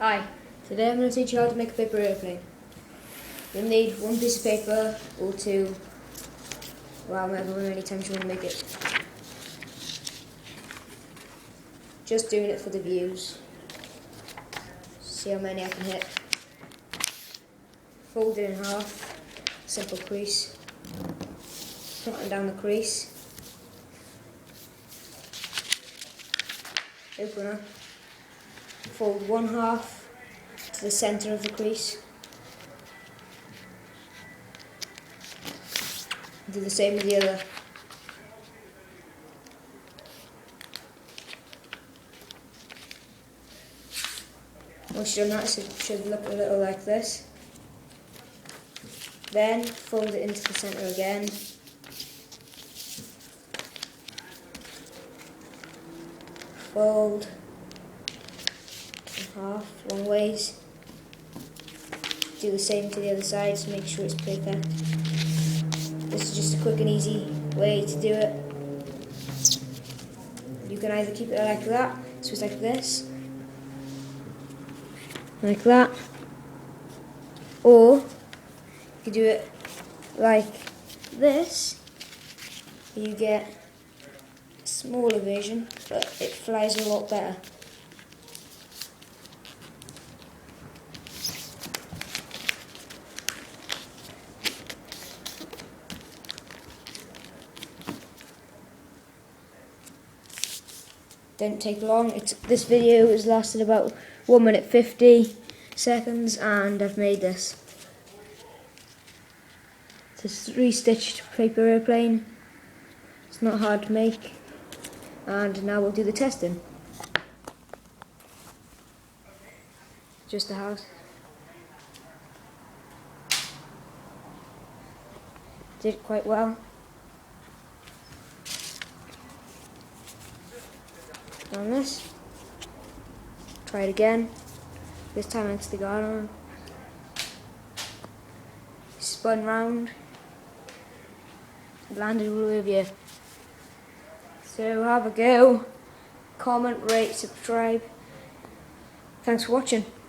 Hi, today I'm going to teach you how to make a paper aeroplane. You'll need one piece of paper or two, well, however many times you want to make it. Just doing it for the views. See how many I can hit. Fold it in half, simple crease. Flatten down the crease. Open up. Fold one half to the centre of the crease. Do the same with the other. Once you've done that, it should look a little like this. Then fold it into the centre again. Fold in half, long ways. Do the same to the other side to make sure it's perfect. This is just a quick and easy way to do it. You can either keep it like that, so it's like this, like that, or you can do it like this. You get a smaller version, but it flies a lot better. Didn't take long. This video has lasted about 1 minute 50 seconds, and I've made this. It's a 3-stitched paper airplane. It's not hard to make. And now we'll do the testing. Just the house. Did quite well. On this. Try it again. This time it's the garden. Spun round. Landed with you. So have a go. Comment, rate, subscribe. Thanks for watching.